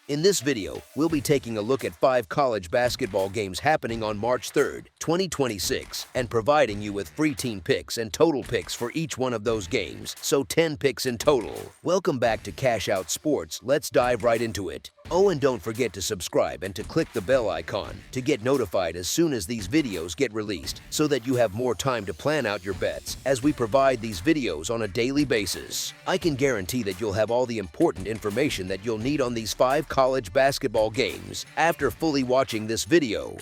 In this video, we'll be taking a look at 5 college basketball games happening on March 3rd, 2026, and providing you with free team picks and total picks for each one of those games, so 10 picks in total. Welcome back to Cash Out Sports. Let's dive right into it. Oh, and don't forget to subscribe and to click the bell icon to get notified as soon as these videos get released, so that you have more time to plan out your bets as we provide these videos on a daily basis. I can guarantee that you'll have all the important information that you'll need on these 5 college basketball games after fully watching this video.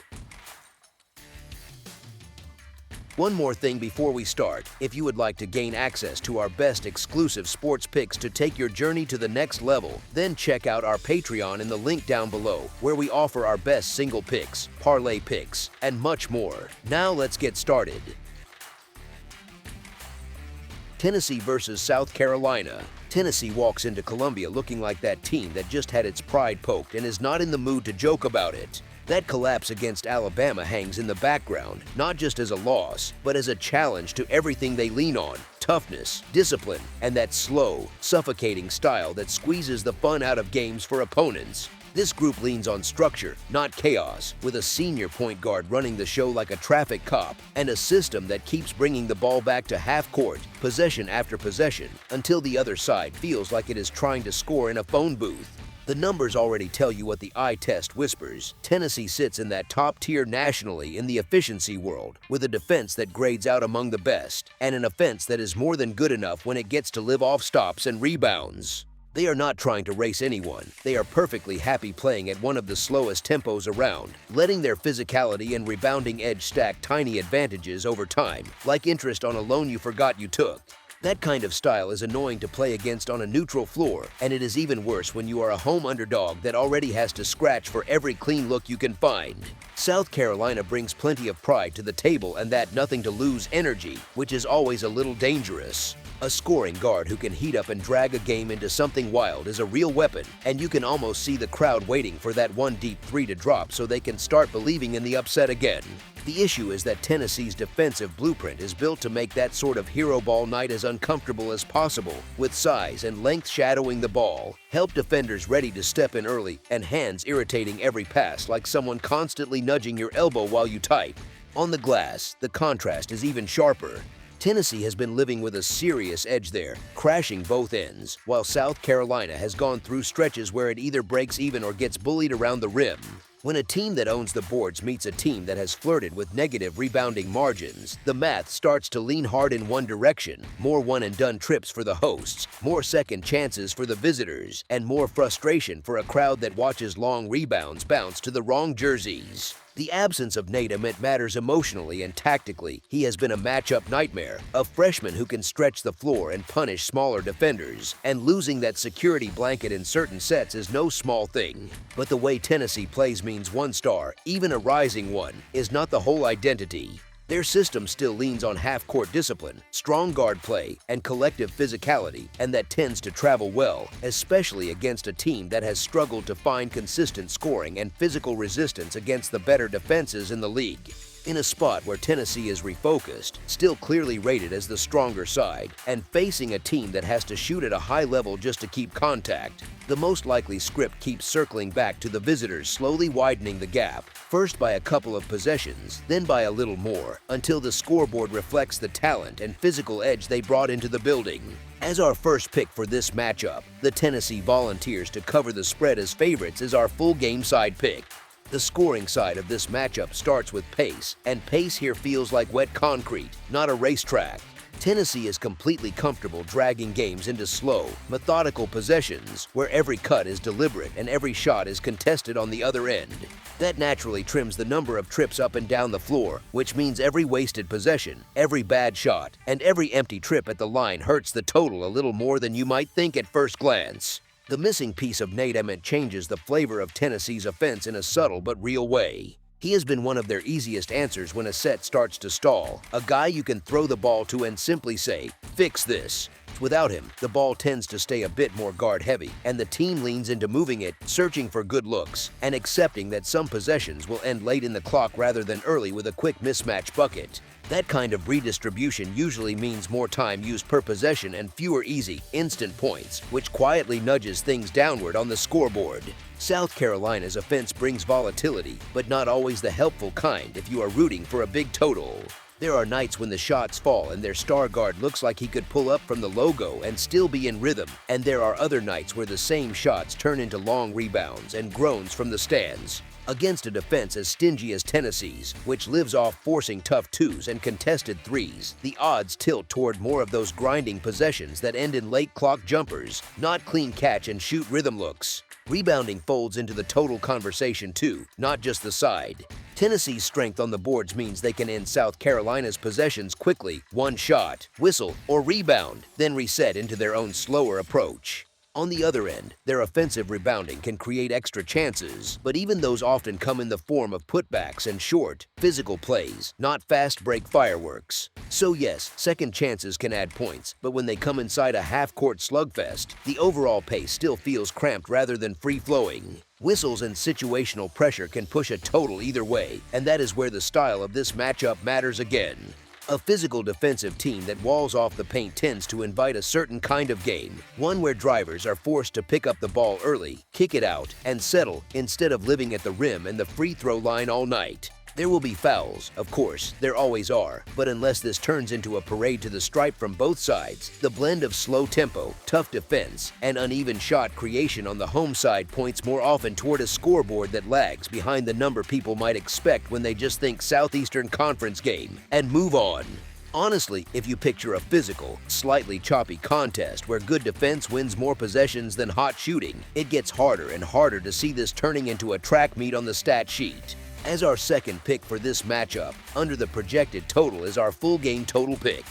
One more thing before we start. If you would like to gain access to our best exclusive sports picks to take your journey to the next level, then check out our Patreon in the link down below, where we offer our best single picks, parlay picks, and much more. Now let's get started. Tennessee versus South Carolina. Tennessee walks into Columbia looking like that team that just had its pride poked and is not in the mood to joke about it. That collapse against Alabama hangs in the background, not just as a loss, but as a challenge to everything they lean on: toughness, discipline, and that slow, suffocating style that squeezes the fun out of games for opponents. This group leans on structure, not chaos, with a senior point guard running the show like a traffic cop, and a system that keeps bringing the ball back to half court, possession after possession, until the other side feels like it is trying to score in a phone booth. The numbers already tell you what the eye test whispers. Tennessee sits in that top tier nationally in the efficiency world, with a defense that grades out among the best, and an offense that is more than good enough when it gets to live off stops and rebounds. They are not trying to race anyone. They are perfectly happy playing at one of the slowest tempos around, letting their physicality and rebounding edge stack tiny advantages over time, like interest on a loan you forgot you took. That kind of style is annoying to play against on a neutral floor, and it is even worse when you are a home underdog that already has to scratch for every clean look you can find. South Carolina brings plenty of pride to the table and that nothing-to-lose energy, which is always a little dangerous. A scoring guard who can heat up and drag a game into something wild is a real weapon, and you can almost see the crowd waiting for that one deep three to drop so they can start believing in the upset again. The issue is that Tennessee's defensive blueprint is built to make that sort of hero ball night as uncomfortable as possible, with size and length shadowing the ball, help defenders ready to step in early, and hands irritating every pass like someone constantly nudging your elbow while you type. On the glass, the contrast is even sharper. Tennessee has been living with a serious edge there, crashing both ends, while South Carolina has gone through stretches where it either breaks even or gets bullied around the rim. When a team that owns the boards meets a team that has flirted with negative rebounding margins, the math starts to lean hard in one direction: more one-and-done trips for the hosts, more second chances for the visitors, and more frustration for a crowd that watches long rebounds bounce to the wrong jerseys. The absence of Nate Ament matters emotionally and tactically. He has been a matchup nightmare, a freshman who can stretch the floor and punish smaller defenders, and losing that security blanket in certain sets is no small thing. But the way Tennessee plays means one star, even a rising one, is not the whole identity. Their system still leans on half-court discipline, strong guard play, and collective physicality, and that tends to travel well, especially against a team that has struggled to find consistent scoring and physical resistance against the better defenses in the league. In a spot where Tennessee is refocused, still clearly rated as the stronger side, and facing a team that has to shoot at a high level just to keep contact, the most likely script keeps circling back to the visitors slowly widening the gap, first by a couple of possessions, then by a little more, until the scoreboard reflects the talent and physical edge they brought into the building. As our first pick for this matchup, the Tennessee Volunteers to cover the spread as favorites is our full game side pick. The scoring side of this matchup starts with pace, and pace here feels like wet concrete, not a racetrack. Tennessee is completely comfortable dragging games into slow, methodical possessions where every cut is deliberate and every shot is contested on the other end. That naturally trims the number of trips up and down the floor, which means every wasted possession, every bad shot, and every empty trip at the line hurts the total a little more than you might think at first glance. The missing piece of Nate Ament changes the flavor of Tennessee's offense in a subtle but real way. He has been one of their easiest answers when a set starts to stall, a guy you can throw the ball to and simply say, "Fix this." Without him, the ball tends to stay a bit more guard-heavy, and the team leans into moving it, searching for good looks, and accepting that some possessions will end late in the clock rather than early with a quick mismatch bucket. That kind of redistribution usually means more time used per possession and fewer easy, instant points, which quietly nudges things downward on the scoreboard. South Carolina's offense brings volatility, but not always the helpful kind if you are rooting for a big total. There are nights when the shots fall and their star guard looks like he could pull up from the logo and still be in rhythm, and there are other nights where the same shots turn into long rebounds and groans from the stands. Against a defense as stingy as Tennessee's, which lives off forcing tough twos and contested threes, the odds tilt toward more of those grinding possessions that end in late clock jumpers, not clean catch and shoot rhythm looks. Rebounding folds into the total conversation too, not just the side. Tennessee's strength on the boards means they can end South Carolina's possessions quickly, one shot, whistle, or rebound, then reset into their own slower approach. On the other end, their offensive rebounding can create extra chances, but even those often come in the form of putbacks and short, physical plays, not fast break fireworks. So yes, second chances can add points, but when they come inside a half-court slugfest, the overall pace still feels cramped rather than free-flowing. Whistles and situational pressure can push a total either way, and that is where the style of this matchup matters again. A physical defensive team that walls off the paint tends to invite a certain kind of game, one where drivers are forced to pick up the ball early, kick it out, and settle instead of living at the rim and the free throw line all night. There will be fouls, of course, there always are, but unless this turns into a parade to the stripe from both sides, the blend of slow tempo, tough defense, and uneven shot creation on the home side points more often toward a scoreboard that lags behind the number people might expect when they just think Southeastern Conference game and move on. Honestly, if you picture a physical, slightly choppy contest where good defense wins more possessions than hot shooting, it gets harder and harder to see this turning into a track meet on the stat sheet. As our second pick for this matchup, under the projected total is our full game total pick.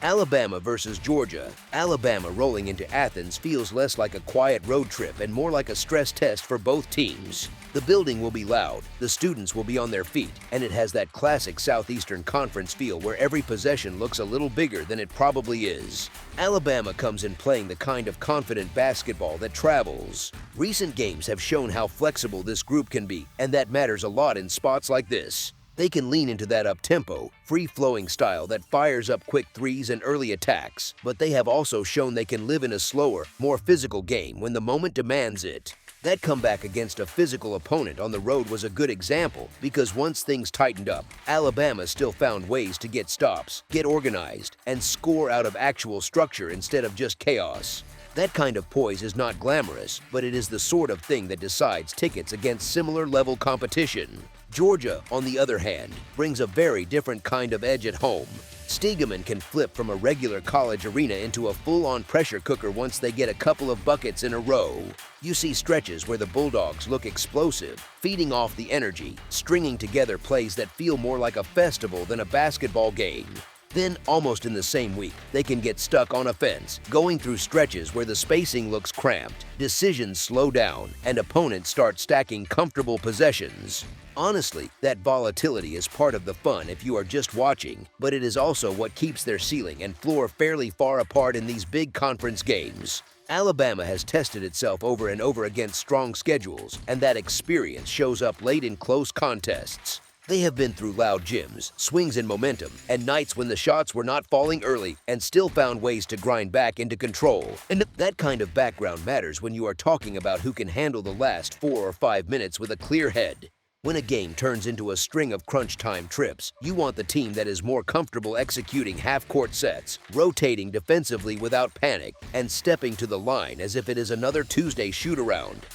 Alabama versus Georgia. Alabama rolling into Athens feels less like a quiet road trip and more like a stress test for both teams. The building will be loud, the students will be on their feet, and it has that classic Southeastern Conference feel where every possession looks a little bigger than it probably is. Alabama comes in playing the kind of confident basketball that travels. Recent games have shown how flexible this group can be, and that matters a lot in spots like this. They can lean into that up-tempo, free-flowing style that fires up quick threes and early attacks, but they have also shown they can live in a slower, more physical game when the moment demands it. That comeback against a physical opponent on the road was a good example because once things tightened up, Alabama still found ways to get stops, get organized, and score out of actual structure instead of just chaos. That kind of poise is not glamorous, but it is the sort of thing that decides tickets against similar level competition. Georgia, on the other hand, brings a very different kind of edge at home. Stegeman can flip from a regular college arena into a full-on pressure cooker once they get a couple of buckets in a row. You see stretches where the Bulldogs look explosive, feeding off the energy, stringing together plays that feel more like a festival than a basketball game. Then, almost in the same week, they can get stuck on offense, going through stretches where the spacing looks cramped, decisions slow down, and opponents start stacking comfortable possessions. Honestly, that volatility is part of the fun if you are just watching, but it is also what keeps their ceiling and floor fairly far apart in these big conference games. Alabama has tested itself over and over against strong schedules, and that experience shows up late in close contests. They have been through loud gyms, swings in momentum, and nights when the shots were not falling early and still found ways to grind back into control. And that kind of background matters when you are talking about who can handle the last 4 or 5 minutes with a clear head. When a game turns into a string of crunch time trips, you want the team that is more comfortable executing half-court sets, rotating defensively without panic, and stepping to the line as if it is another Tuesday shoot-around.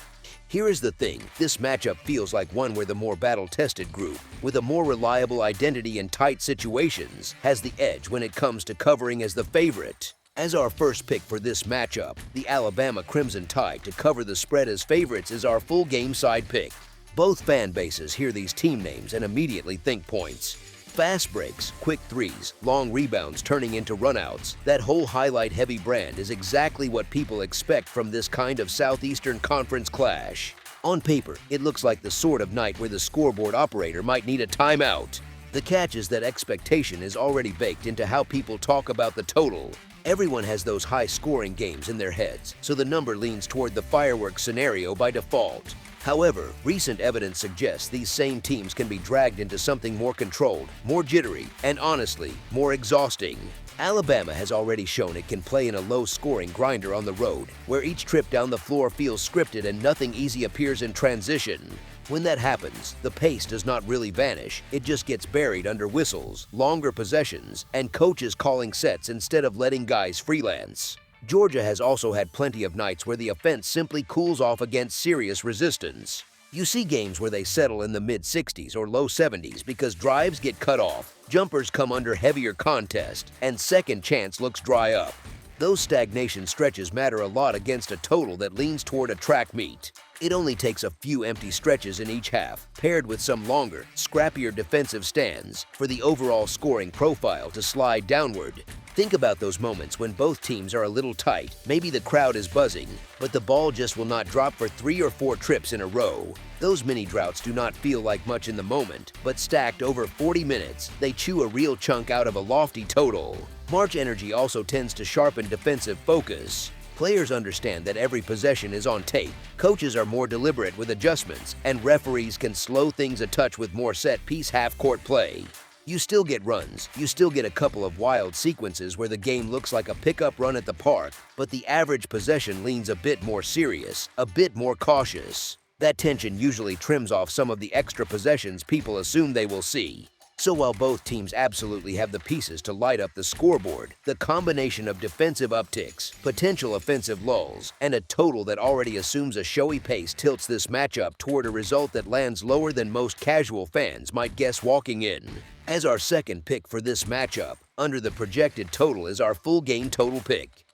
Here is the thing, this matchup feels like one where the more battle-tested group, with a more reliable identity in tight situations, has the edge when it comes to covering as the favorite. As our first pick for this matchup, the Alabama Crimson Tide to cover the spread as favorites is our full game side pick. Both fan bases hear these team names and immediately think points. Fast breaks, quick threes, long rebounds turning into runouts, that whole highlight-heavy brand is exactly what people expect from this kind of Southeastern Conference clash. On paper, it looks like the sort of night where the scoreboard operator might need a timeout. The catch is that expectation is already baked into how people talk about the total. Everyone has those high-scoring games in their heads, so the number leans toward the fireworks scenario by default. However, recent evidence suggests these same teams can be dragged into something more controlled, more jittery, and honestly, more exhausting. Alabama has already shown it can play in a low-scoring grinder on the road, where each trip down the floor feels scripted and nothing easy appears in transition. When that happens, the pace does not really vanish, it just gets buried under whistles, longer possessions, and coaches calling sets instead of letting guys freelance. Georgia has also had plenty of nights where the offense simply cools off against serious resistance. You see games where they settle in the mid-60s or low 70s because drives get cut off, jumpers come under heavier contest, and second chance looks dry up. Those stagnation stretches matter a lot against a total that leans toward a track meet. It only takes a few empty stretches in each half, paired with some longer, scrappier defensive stands, for the overall scoring profile to slide downward. Think about those moments when both teams are a little tight, maybe the crowd is buzzing, but the ball just will not drop for 3 or 4 trips in a row. Those mini droughts do not feel like much in the moment, but stacked over 40 minutes, they chew a real chunk out of a lofty total. March energy also tends to sharpen defensive focus. Players understand that every possession is on tape, coaches are more deliberate with adjustments, and referees can slow things a touch with more set-piece half-court play. You still get runs, you still get a couple of wild sequences where the game looks like a pickup run at the park, but the average possession leans a bit more serious, a bit more cautious. That tension usually trims off some of the extra possessions people assume they will see. So while both teams absolutely have the pieces to light up the scoreboard, the combination of defensive upticks, potential offensive lulls, and a total that already assumes a showy pace tilts this matchup toward a result that lands lower than most casual fans might guess walking in. As our second pick for this matchup, under the projected total is our full game total pick.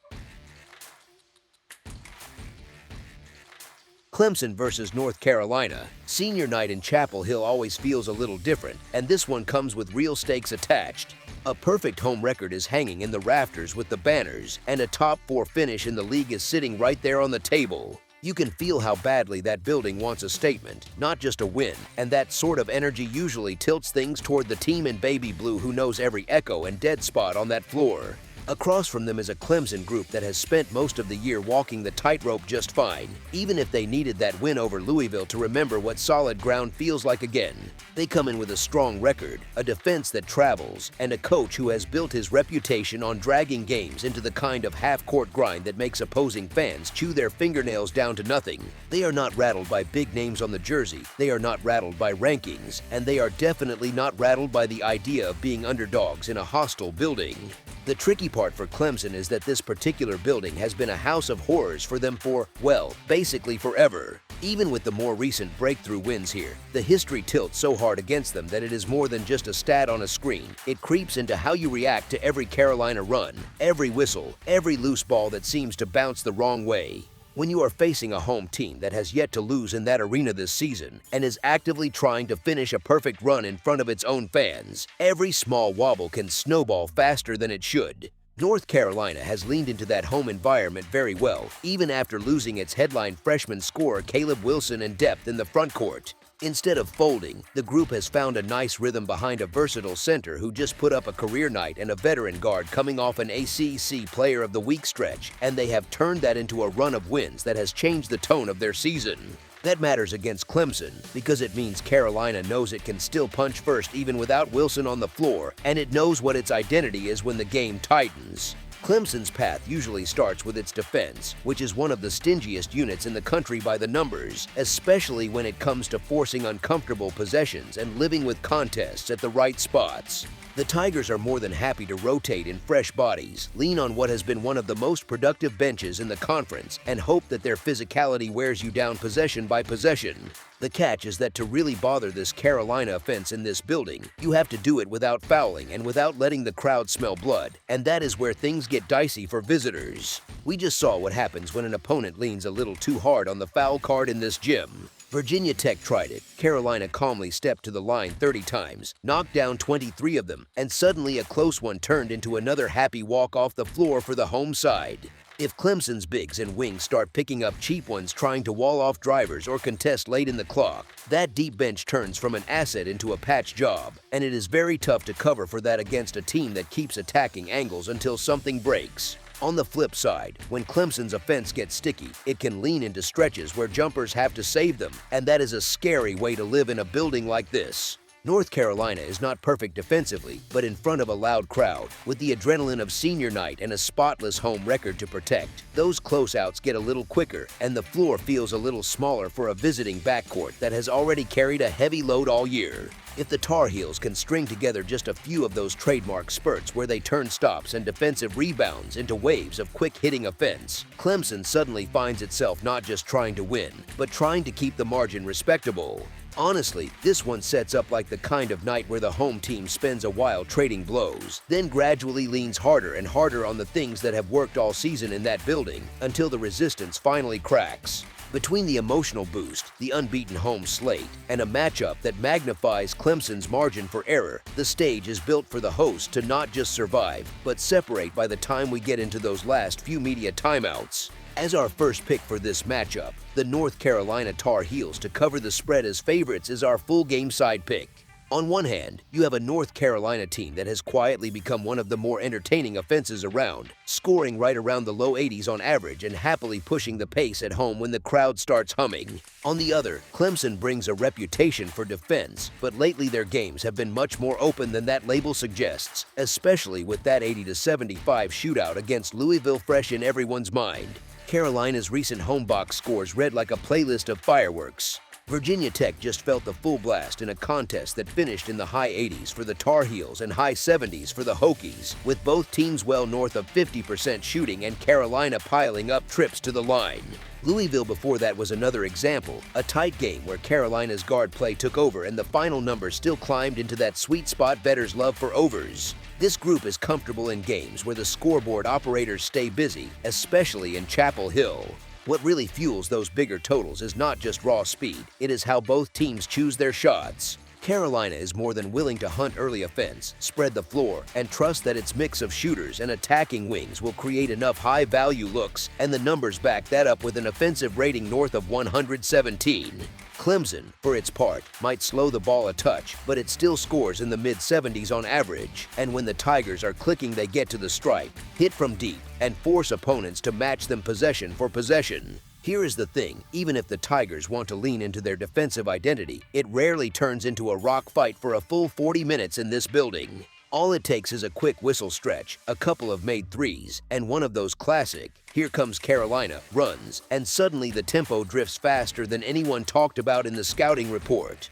Clemson versus North Carolina. Senior night in Chapel Hill always feels a little different, and this one comes with real stakes attached. A perfect home record is hanging in the rafters with the banners, and a top 4 finish in the league is sitting right there on the table. You can feel how badly that building wants a statement, not just a win, and that sort of energy usually tilts things toward the team in baby blue who knows every echo and dead spot on that floor. Across from them is a Clemson group that has spent most of the year walking the tightrope just fine, even if they needed that win over Louisville to remember what solid ground feels like again. They come in with a strong record, a defense that travels, and a coach who has built his reputation on dragging games into the kind of half-court grind that makes opposing fans chew their fingernails down to nothing. They are not rattled by big names on the jersey, they are not rattled by rankings, and they are definitely not rattled by the idea of being underdogs in a hostile building. The tricky part for Clemson is that this particular building has been a house of horrors for them for, well, basically forever. Even with the more recent breakthrough wins here, the history tilts so hard against them that it is more than just a stat on a screen. It creeps into how you react to every Carolina run, every whistle, every loose ball that seems to bounce the wrong way. When you are facing a home team that has yet to lose in that arena this season and is actively trying to finish a perfect run in front of its own fans, every small wobble can snowball faster than it should. North Carolina has leaned into that home environment very well, even after losing its headline freshman scorer Caleb Wilson and depth in the front court. Instead of folding, the group has found a nice rhythm behind a versatile center who just put up a career night and a veteran guard coming off an ACC Player of the Week stretch, and they have turned that into a run of wins that has changed the tone of their season. That matters against Clemson because it means Carolina knows it can still punch first even without Wilson on the floor, and it knows what its identity is when the game tightens. Clemson's path usually starts with its defense, which is one of the stingiest units in the country by the numbers, especially when it comes to forcing uncomfortable possessions and living with contests at the right spots. The Tigers are more than happy to rotate in fresh bodies, lean on what has been one of the most productive benches in the conference, and hope that their physicality wears you down possession by possession. The catch is that to really bother this Carolina offense in this building, you have to do it without fouling and without letting the crowd smell blood, and that is where things get dicey for visitors. We just saw what happens when an opponent leans a little too hard on the foul card in this gym. Virginia Tech tried it. Carolina calmly stepped to the line 30 times, knocked down 23 of them, and suddenly a close one turned into another happy walk off the floor for the home side. If Clemson's bigs and wings start picking up cheap ones trying to wall off drivers or contest late in the clock, that deep bench turns from an asset into a patch job, and it is very tough to cover for that against a team that keeps attacking angles until something breaks. On the flip side, when Clemson's offense gets sticky, it can lean into stretches where jumpers have to save them, and that is a scary way to live in a building like this. North Carolina is not perfect defensively, but in front of a loud crowd, with the adrenaline of senior night and a spotless home record to protect, those closeouts get a little quicker and the floor feels a little smaller for a visiting backcourt that has already carried a heavy load all year. If the Tar Heels can string together just a few of those trademark spurts where they turn stops and defensive rebounds into waves of quick-hitting offense, Clemson suddenly finds itself not just trying to win, but trying to keep the margin respectable. Honestly, this one sets up like the kind of night where the home team spends a while trading blows, then gradually leans harder and harder on the things that have worked all season in that building until the resistance finally cracks. Between the emotional boost, the unbeaten home slate, and a matchup that magnifies Clemson's margin for error, the stage is built for the host to not just survive, but separate by the time we get into those last few media timeouts. As our first pick for this matchup, the North Carolina Tar Heels to cover the spread as favorites is our full game side pick. On one hand, you have a North Carolina team that has quietly become one of the more entertaining offenses around, scoring right around the low 80s on average and happily pushing the pace at home when the crowd starts humming. On the other, Clemson brings a reputation for defense, but lately their games have been much more open than that label suggests, especially with that 80-75 shootout against Louisville fresh in everyone's mind. Carolina's recent home box scores read like a playlist of fireworks. Virginia Tech just felt the full blast in a contest that finished in the high 80s for the Tar Heels and high 70s for the Hokies, with both teams well north of 50% shooting and Carolina piling up trips to the line. Louisville before that was another example, a tight game where Carolina's guard play took over and the final number still climbed into that sweet spot bettors love for overs. This group is comfortable in games where the scoreboard operators stay busy, especially in Chapel Hill. What really fuels those bigger totals is not just raw speed, it is how both teams choose their shots. Carolina is more than willing to hunt early offense, spread the floor, and trust that its mix of shooters and attacking wings will create enough high-value looks, and the numbers back that up with an offensive rating north of 117. Clemson, for its part, might slow the ball a touch, but it still scores in the mid-70s on average, and when the Tigers are clicking they get to the stripe, hit from deep, and force opponents to match them possession for possession. Here is the thing, even if the Tigers want to lean into their defensive identity, it rarely turns into a rock fight for a full 40 minutes in this building. All it takes is a quick whistle stretch, a couple of made threes, and one of those classic, "Here comes Carolina," runs, and suddenly the tempo drifts faster than anyone talked about in the scouting report.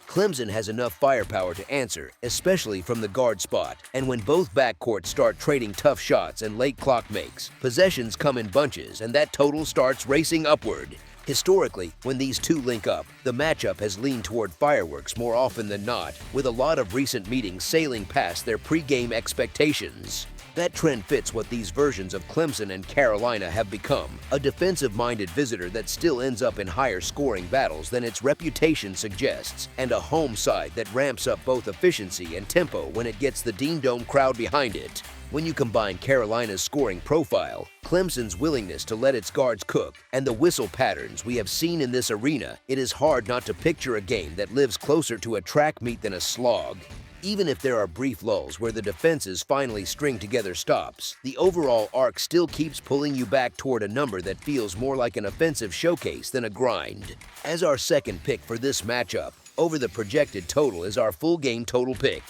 Clemson has enough firepower to answer, especially from the guard spot, and when both backcourts start trading tough shots and late clock makes, possessions come in bunches and that total starts racing upward. Historically, when these two link up, the matchup has leaned toward fireworks more often than not, with a lot of recent meetings sailing past their pre-game expectations. That trend fits what these versions of Clemson and Carolina have become, a defensive-minded visitor that still ends up in higher scoring battles than its reputation suggests, and a home side that ramps up both efficiency and tempo when it gets the Dean Dome crowd behind it. When you combine Carolina's scoring profile, Clemson's willingness to let its guards cook, and the whistle patterns we have seen in this arena, it is hard not to picture a game that lives closer to a track meet than a slog. Even if there are brief lulls where the defenses finally string together stops, the overall arc still keeps pulling you back toward a number that feels more like an offensive showcase than a grind. As our second pick for this matchup, over the projected total is our full game total pick.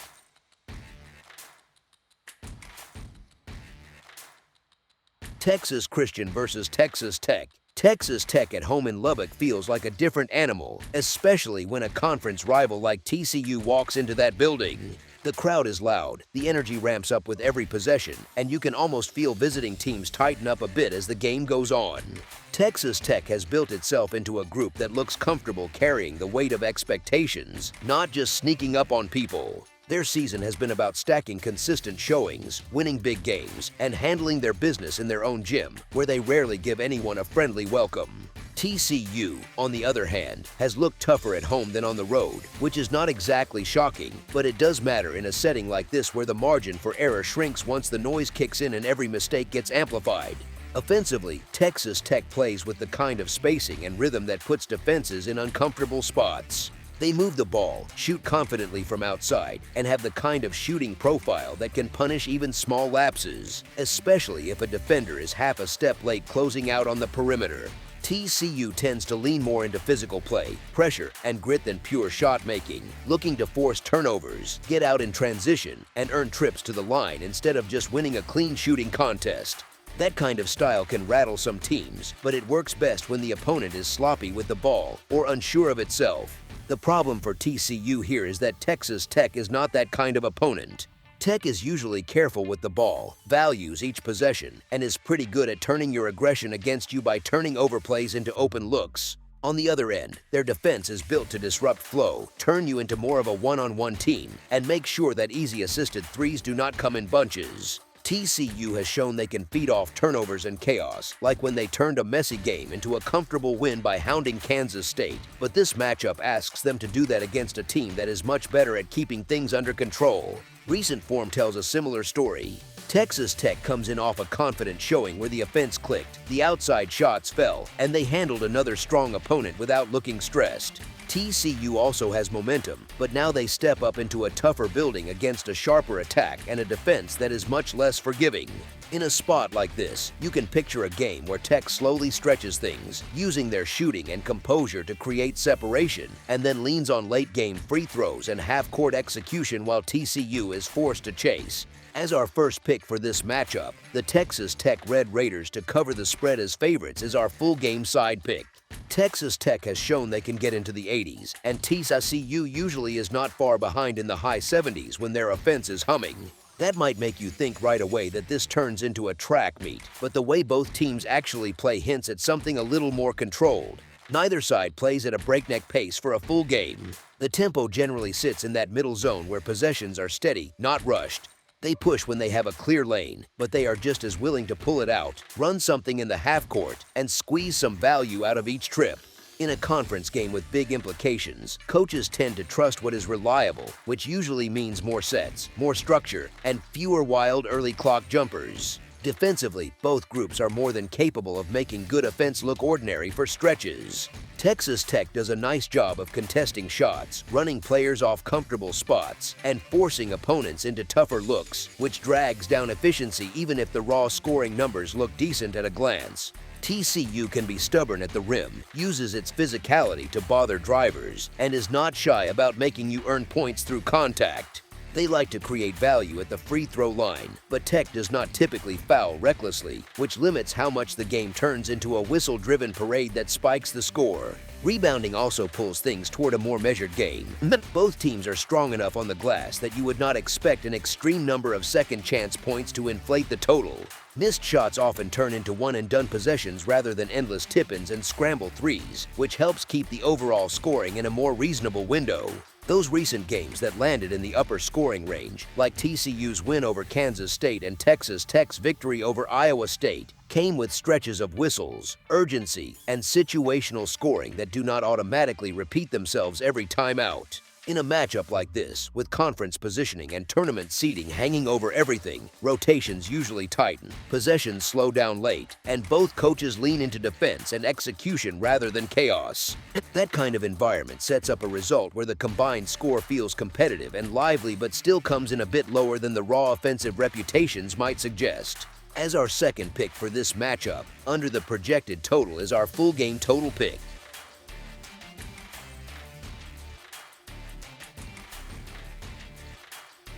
Texas Christian versus Texas Tech. Texas Tech at home in Lubbock feels like a different animal, especially when a conference rival like TCU walks into that building. The crowd is loud, the energy ramps up with every possession, and you can almost feel visiting teams tighten up a bit as the game goes on. Texas Tech has built itself into a group that looks comfortable carrying the weight of expectations, not just sneaking up on people. Their season has been about stacking consistent showings, winning big games, and handling their business in their own gym, where they rarely give anyone a friendly welcome. TCU, on the other hand, has looked tougher at home than on the road, which is not exactly shocking, but it does matter in a setting like this where the margin for error shrinks once the noise kicks in and every mistake gets amplified. Offensively, Texas Tech plays with the kind of spacing and rhythm that puts defenses in uncomfortable spots. They move the ball, shoot confidently from outside, and have the kind of shooting profile that can punish even small lapses, especially if a defender is half a step late closing out on the perimeter. TCU tends to lean more into physical play, pressure, and grit than pure shot making, looking to force turnovers, get out in transition, and earn trips to the line instead of just winning a clean shooting contest. That kind of style can rattle some teams, but it works best when the opponent is sloppy with the ball or unsure of itself. The problem for TCU here is that Texas Tech is not that kind of opponent. Tech is usually careful with the ball, values each possession, and is pretty good at turning your aggression against you by turning over plays into open looks. On the other end, their defense is built to disrupt flow, turn you into more of a one-on-one team, and make sure that easy assisted threes do not come in bunches. TCU has shown they can feed off turnovers and chaos, like when they turned a messy game into a comfortable win by hounding Kansas State, but this matchup asks them to do that against a team that is much better at keeping things under control. Recent form tells a similar story. Texas Tech comes in off a confident showing where the offense clicked, the outside shots fell, and they handled another strong opponent without looking stressed. TCU also has momentum, but now they step up into a tougher building against a sharper attack and a defense that is much less forgiving. In a spot like this, you can picture a game where Tech slowly stretches things, using their shooting and composure to create separation, and then leans on late-game free throws and half-court execution while TCU is forced to chase. As our first pick for this matchup, the Texas Tech Red Raiders to cover the spread as favorites is our full-game side pick. Texas Tech has shown they can get into the 80s, and TCU usually is not far behind in the high 70s when their offense is humming. That might make you think right away that this turns into a track meet, but the way both teams actually play hints at something a little more controlled. Neither side plays at a breakneck pace for a full game. The tempo generally sits in that middle zone where possessions are steady, not rushed. They push when they have a clear lane, but they are just as willing to pull it out, run something in the half court, and squeeze some value out of each trip. In a conference game with big implications, coaches tend to trust what is reliable, which usually means more sets, more structure, and fewer wild early clock jumpers. Defensively, both groups are more than capable of making good offense look ordinary for stretches. Texas Tech does a nice job of contesting shots, running players off comfortable spots, and forcing opponents into tougher looks, which drags down efficiency even if the raw scoring numbers look decent at a glance. TCU can be stubborn at the rim, uses its physicality to bother drivers, and is not shy about making you earn points through contact. They like to create value at the free throw line, but Tech does not typically foul recklessly, which limits how much the game turns into a whistle-driven parade that spikes the score. Rebounding also pulls things toward a more measured game. Both teams are strong enough on the glass that you would not expect an extreme number of second-chance points to inflate the total. Missed shots often turn into one-and-done possessions rather than endless tip-ins and scramble threes, which helps keep the overall scoring in a more reasonable window. Those recent games that landed in the upper scoring range, like TCU's win over Kansas State and Texas Tech's victory over Iowa State, came with stretches of whistles, urgency, and situational scoring that do not automatically repeat themselves every time out. In a matchup like this, with conference positioning and tournament seeding hanging over everything, rotations usually tighten, possessions slow down late, and both coaches lean into defense and execution rather than chaos. That kind of environment sets up a result where the combined score feels competitive and lively but still comes in a bit lower than the raw offensive reputations might suggest. As our second pick for this matchup, under the projected total is our full game total pick.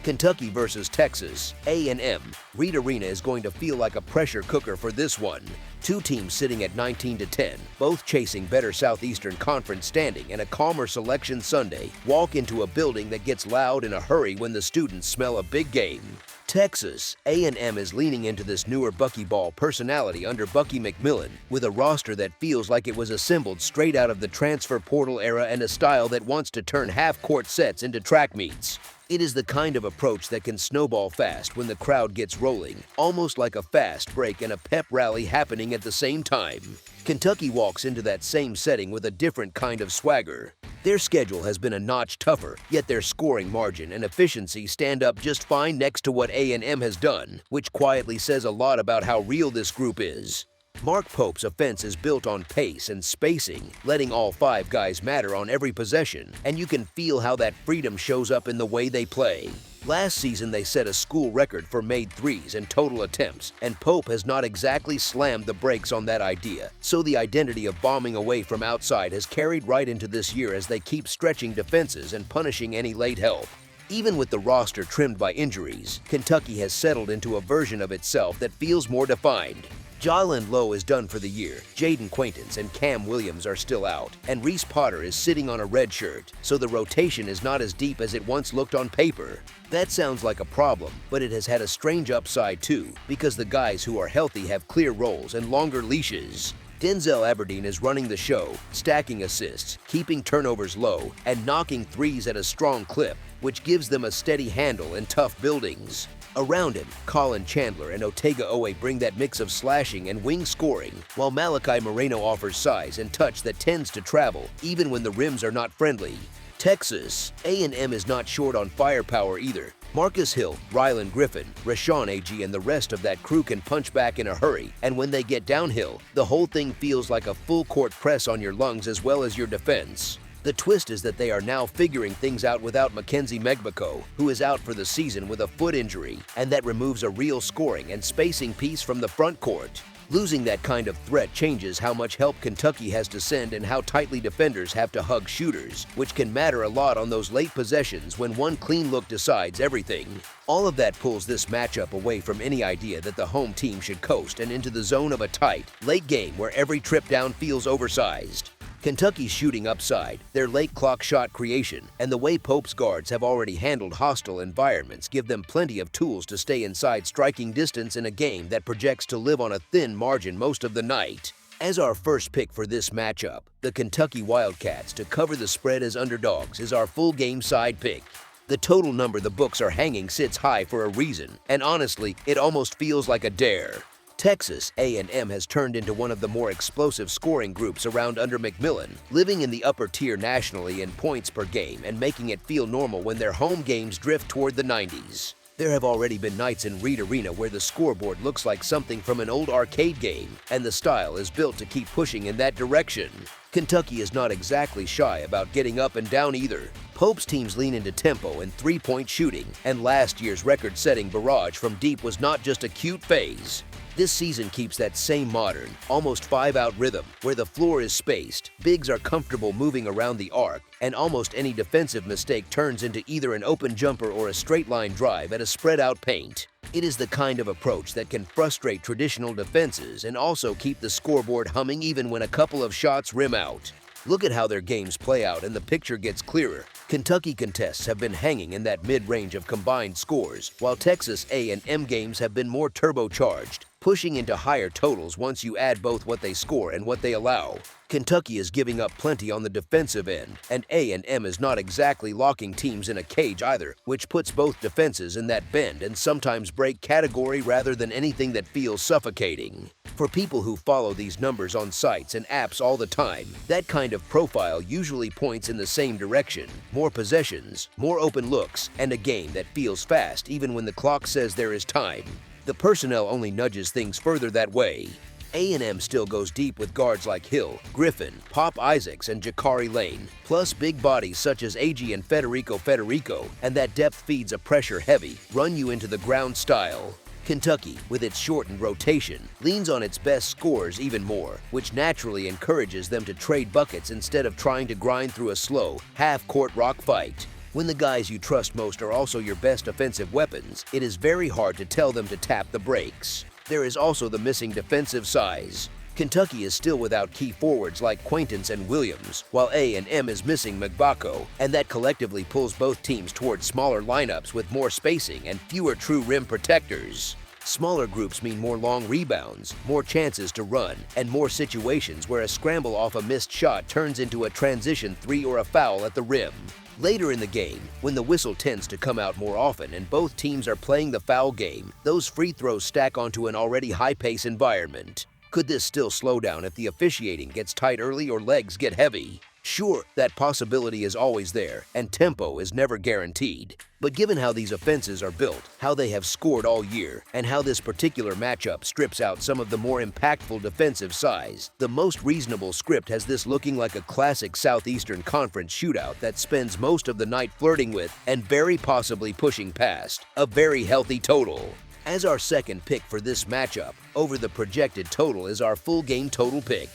Kentucky versus Texas A&M. Reed Arena is going to feel like a pressure cooker for this one. Two teams sitting at 19-10, both chasing better Southeastern Conference standing and a calmer selection Sunday, walk into a building that gets loud in a hurry when the students smell a big game. Texas A&M is leaning into this newer buckyball personality under Bucky McMillan, with a roster that feels like it was assembled straight out of the transfer portal era and a style that wants to turn half-court sets into track meets. It is the kind of approach that can snowball fast when the crowd gets rolling, almost like a fast break and a pep rally happening at the same time. Kentucky walks into that same setting with a different kind of swagger. Their schedule has been a notch tougher, yet their scoring margin and efficiency stand up just fine next to what A&M has done, which quietly says a lot about how real this group is. Mark Pope's offense is built on pace and spacing, letting all 5 guys matter on every possession, and you can feel how that freedom shows up in the way they play. Last season they set a school record for made threes and total attempts, and Pope has not exactly slammed the brakes on that idea, so the identity of bombing away from outside has carried right into this year as they keep stretching defenses and punishing any late help. Even with the roster trimmed by injuries, Kentucky has settled into a version of itself that feels more defined. Jalen Lowe is done for the year, Jaden Quaintance and Cam Williams are still out, and Reese Potter is sitting on a red shirt, so the rotation is not as deep as it once looked on paper. That sounds like a problem, but it has had a strange upside too, because the guys who are healthy have clear roles and longer leashes. Denzel Aberdeen is running the show, stacking assists, keeping turnovers low, and knocking threes at a strong clip, which gives them a steady handle in tough buildings. Around him, Colin Chandler and Otega Owe bring that mix of slashing and wing scoring, while Malachi Moreno offers size and touch that tends to travel, even when the rims are not friendly. Texas A&M is not short on firepower either. Marcus Hill, Rylan Griffin, Rashawn Agee and the rest of that crew can punch back in a hurry, and when they get downhill, the whole thing feels like a full-court press on your lungs as well as your defense. The twist is that they are now figuring things out without Mackenzie Megbako, who is out for the season with a foot injury, and that removes a real scoring and spacing piece from the front court. Losing that kind of threat changes how much help Kentucky has to send and how tightly defenders have to hug shooters, which can matter a lot on those late possessions when one clean look decides everything. All of that pulls this matchup away from any idea that the home team should coast and into the zone of a tight, late game where every trip down feels oversized. Kentucky's shooting upside, their late clock shot creation, and the way Pope's guards have already handled hostile environments give them plenty of tools to stay inside striking distance in a game that projects to live on a thin margin most of the night. As our first pick for this matchup, the Kentucky Wildcats to cover the spread as underdogs is our full game side pick. The total number the books are hanging sits high for a reason, and honestly, it almost feels like a dare. Texas A&M has turned into one of the more explosive scoring groups around under McMillan, living in the upper tier nationally in points per game and making it feel normal when their home games drift toward the 90s. There have already been nights in Reed Arena where the scoreboard looks like something from an old arcade game, and the style is built to keep pushing in that direction. Kentucky is not exactly shy about getting up and down either. Pope's teams lean into tempo and three-point shooting, and last year's record-setting barrage from deep was not just a cute phase. This season keeps that same modern, almost 5-out rhythm, where the floor is spaced, bigs are comfortable moving around the arc, and almost any defensive mistake turns into either an open jumper or a straight-line drive at a spread-out paint. It is the kind of approach that can frustrate traditional defenses and also keep the scoreboard humming even when a couple of shots rim out. Look at how their games play out and the picture gets clearer. Kentucky contests have been hanging in that mid-range of combined scores, while Texas A&M games have been more turbocharged, pushing into higher totals once you add both what they score and what they allow. Kentucky is giving up plenty on the defensive end, and A&M is not exactly locking teams in a cage either, which puts both defenses in that bend and sometimes break category rather than anything that feels suffocating. For people who follow these numbers on sites and apps all the time, that kind of profile usually points in the same direction: more possessions, more open looks, and a game that feels fast even when the clock says there is time. The personnel only nudges things further that way. A&M still goes deep with guards like Hill, Griffin, Pop Isaacs, and Jakari Lane, plus big bodies such as Agee and Federico, and that depth feeds a pressure-heavy, run-you-into-the-ground style. Kentucky, with its shortened rotation, leans on its best scorers even more, which naturally encourages them to trade buckets instead of trying to grind through a slow, half-court rock fight. When the guys you trust most are also your best offensive weapons, it is very hard to tell them to tap the brakes. There is also the missing defensive size. Kentucky is still without key forwards like Quaintance and Williams, while A&M is missing Megbako, and that collectively pulls both teams toward smaller lineups with more spacing and fewer true rim protectors. Smaller groups mean more long rebounds, more chances to run, and more situations where a scramble off a missed shot turns into a transition three or a foul at the rim. Later in the game, when the whistle tends to come out more often and both teams are playing the foul game, those free throws stack onto an already high-pace environment. Could this still slow down if the officiating gets tight early or legs get heavy? Sure, that possibility is always there, and tempo is never guaranteed. But given how these offenses are built, how they have scored all year, and how this particular matchup strips out some of the more impactful defensive size, the most reasonable script has this looking like a classic Southeastern Conference shootout that spends most of the night flirting with and very possibly pushing past a very healthy total. As our second pick for this matchup, over the projected total is our full game total pick.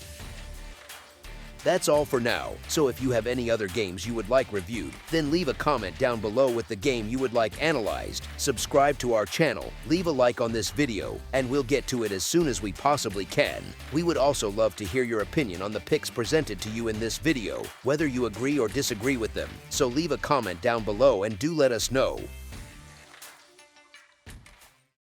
That's all for now, so if you have any other games you would like reviewed, then leave a comment down below with the game you would like analyzed, subscribe to our channel, leave a like on this video, and we'll get to it as soon as we possibly can. We would also love to hear your opinion on the picks presented to you in this video, whether you agree or disagree with them, so leave a comment down below and do let us know.